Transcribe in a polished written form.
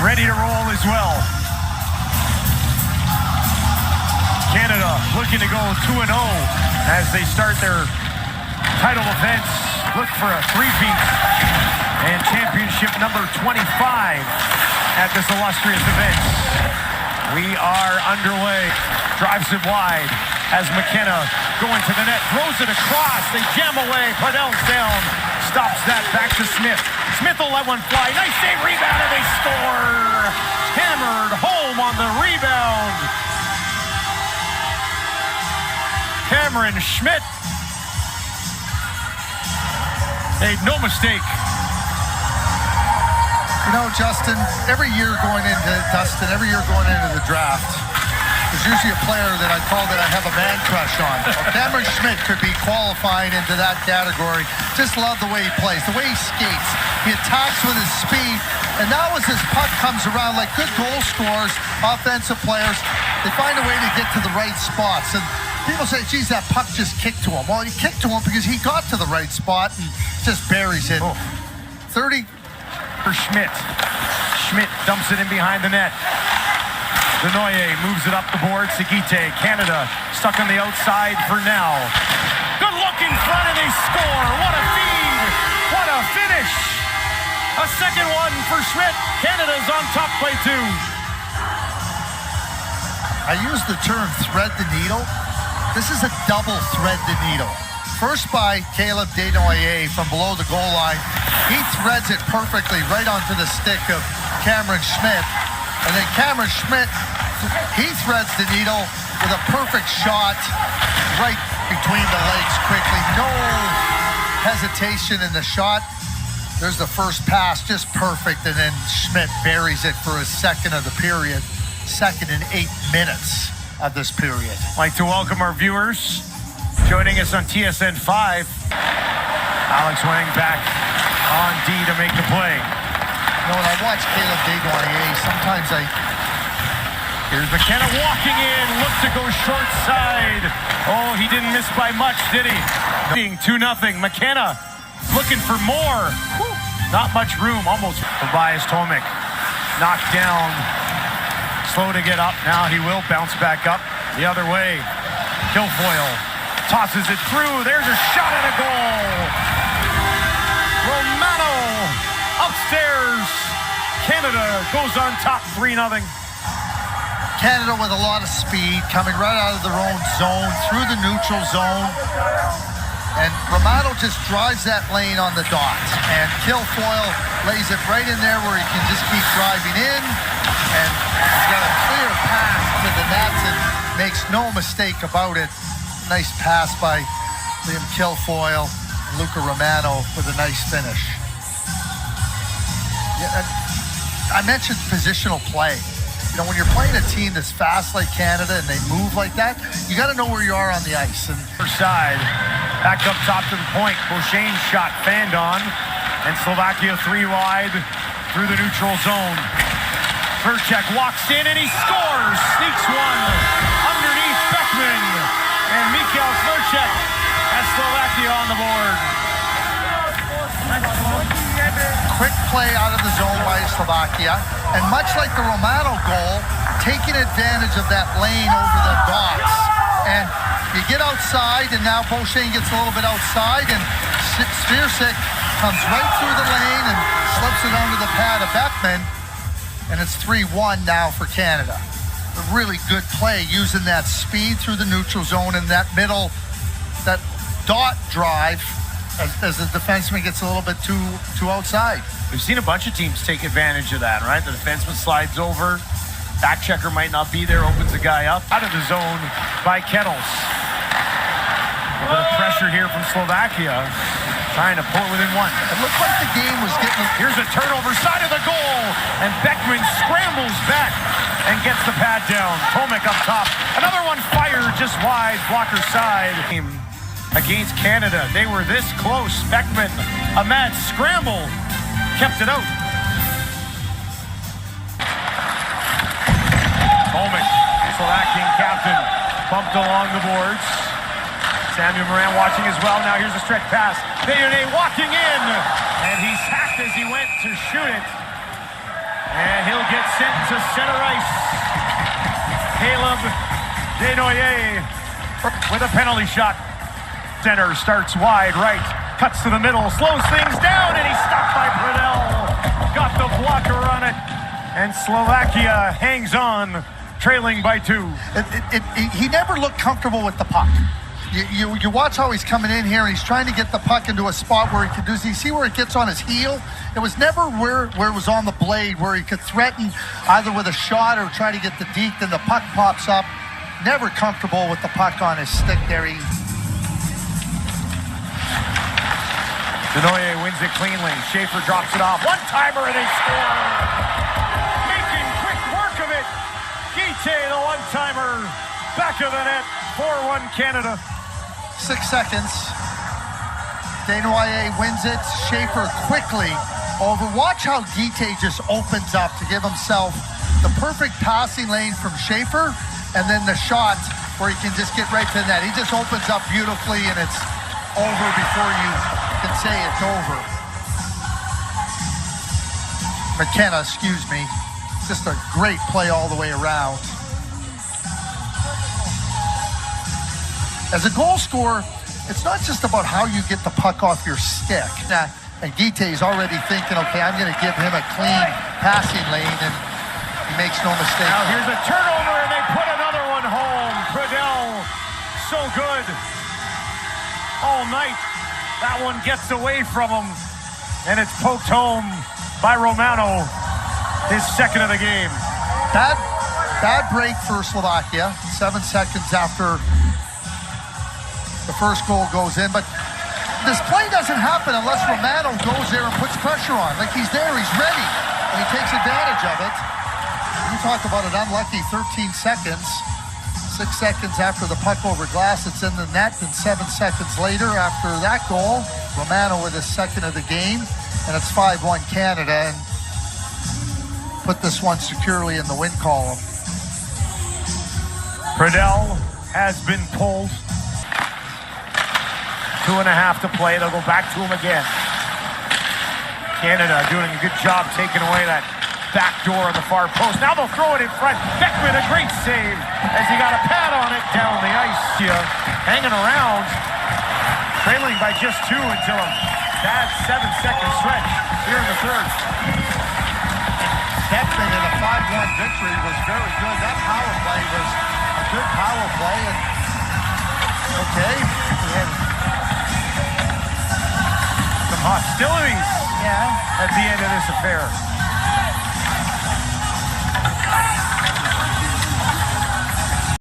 ready to roll as well. Canada looking to go 2-0 as they start their title events. Look for a three-peat and championship number 25 at this illustrious event. We are underway. Drives it wide as McKenna going to the net, throws it across. They jam away. Padell's down. Stops that. Back to Smith. Smith will let one fly. Nice save, rebound, and they score. Hammered home on the rebound. Cameron Schmidt made no mistake. You know, Justin, every year going into the draft, there's usually a player that I call that I have a man crush on. Well, Cameron Schmidt could be qualifying into that category. Just love the way he plays, the way he skates. He attacks with his speed, and now as his puck comes around, like good goal scorers, offensive players, they find a way to get to the right spots. And people say, geez, that puck just kicked to him. Well, he kicked to him because he got to the right spot and just buries it. 30 for Schmidt. Schmidt dumps it in behind the net. Denoye moves it up the board. Seguite, Canada stuck on the outside for now. Good look in front and they score. What a feed. What a finish. A second one for Schmidt. Canada's on top by 2. I use the term thread the needle. This is a double thread the needle. First by Caleb Desnoyers from below the goal line. He threads it perfectly right onto the stick of Cameron Schmidt. And then Cameron Schmidt, he threads the needle with a perfect shot right between the legs quickly. No hesitation in the shot. There's the first pass, just perfect. And then Schmidt buries it for his second of the period. Second in 8 minutes of this period. I'd like to welcome our viewers joining us on TSN 5. Alex Wang back on D to make the play. You know, when I watch Caleb Desnoyers, sometimes Here's McKenna walking in, looks to go short side. Oh, he didn't miss by much, did he? 2-0. McKenna looking for more. Not much room, almost. Tobias Tomic knocked down. Slow to get up. Now he will bounce back up the other way. Kilfoyle tosses it through. There's a shot at a goal. Romano upstairs. Canada goes on top 3-0. Canada with a lot of speed, coming right out of their own zone, through the neutral zone. And Romano just drives that lane on the dot. And Kilfoyle lays it right in there where he can just keep driving in. And he's got a clear pass to the nets and makes no mistake about it. Nice pass by Liam Kilfoyle and Luca Romano with a nice finish. Yeah, I mentioned positional play. You know, when you're playing a team that's fast like Canada and they move like that, you got to know where you are on the ice. And first side, back up top to the point. Beauchene's shot fanned on, and Slovakia 3 wide through the neutral zone. Verchek walks in and he scores. Sneaks one underneath Beckman, and Mikhail Verchek has Slovakia on the board. Quick play out of the zone by Slovakia, and much like the Romano goal, taking advantage of that lane over the dots. And you get outside, and now Beauchene gets a little bit outside, and Svirsik comes right through the lane and slips it under the pad of Beckman, and it's 3-1 now for Canada. A really good play using that speed through the neutral zone and that middle, that dot drive as the defenseman gets a little bit too outside. We've seen a bunch of teams take advantage of that, right? The defenseman slides over, back checker might not be there, opens the guy up. Out of the zone by Kettles. A bit of pressure here from Slovakia, trying to pull it within 1. It looked like the game was getting... Here's a turnover, side of the goal, and Beckman scrambles back and gets the pad down. Tomic up top. Another one fired just wide, blocker side. Against Canada, they were this close. Beckman, a mad scramble, kept it out. Tomic, Slovakian captain, bumped along the boards. Samuel Morin watching as well. Now here's a stretch pass. Desnoyers walking in, and he's hacked as he went to shoot it. And he'll get sent to center ice. Caleb Desnoyers with a penalty shot. Center starts wide right, cuts to the middle, slows things down, and he's stopped by Pradel. Got the blocker on it, and Slovakia hangs on, trailing by 2. He never looked comfortable with the puck. You watch how he's coming in here, and he's trying to get the puck into a spot where he can do. You see where it gets on his heel? It was never where it was on the blade, where he could threaten either with a shot or try to get the deke, then the puck pops up. Never comfortable with the puck on his stick there. Desnoyers wins it cleanly. Schaefer drops it off. One-timer, and they score! Making quick work of it. Guite, the one-timer. Back of the net. 4-1 Canada. 6 seconds. Desnoyers wins it. Schaefer quickly over. Watch how Guite just opens up to give himself the perfect passing lane from Schaefer, and then the shot where he can just get right to the net. He just opens up beautifully, and it's over before you can say it's over. McKenna, excuse me. Just a great play all the way around. As a goal scorer, it's not just about how you get the puck off your stick. And Guite's already thinking, okay, I'm going to give him a clean passing lane, and he makes no mistake. Now here's a turnover, and they put another one home. Pradel, so good all night. That one gets away from him, and it's poked home by Romano, his second of the game. Bad break for Slovakia, 7 seconds after the first goal goes in, but this play doesn't happen unless Romano goes there and puts pressure on. Like, he's there, he's ready, and he takes advantage of it. You talk about an unlucky 13 seconds. 6 seconds after the puck over glass, it's in the net, and 7 seconds later after that goal, Romano with his second of the game, and it's 5-1 Canada, and put this one securely in the win column. Pradel has been pulled. 2.5 to play. They'll go back to him again. Canada doing a good job taking away that back door on the far post. Now they'll throw it in front. Beckman, a great save as he got a pad on it down the ice. Hanging around, trailing by just 2 until a bad 7-second stretch here in the third. Beckman in a 5-1 victory was very good. That power play was a good power play. And okay, we had some hostilities at the end of this affair.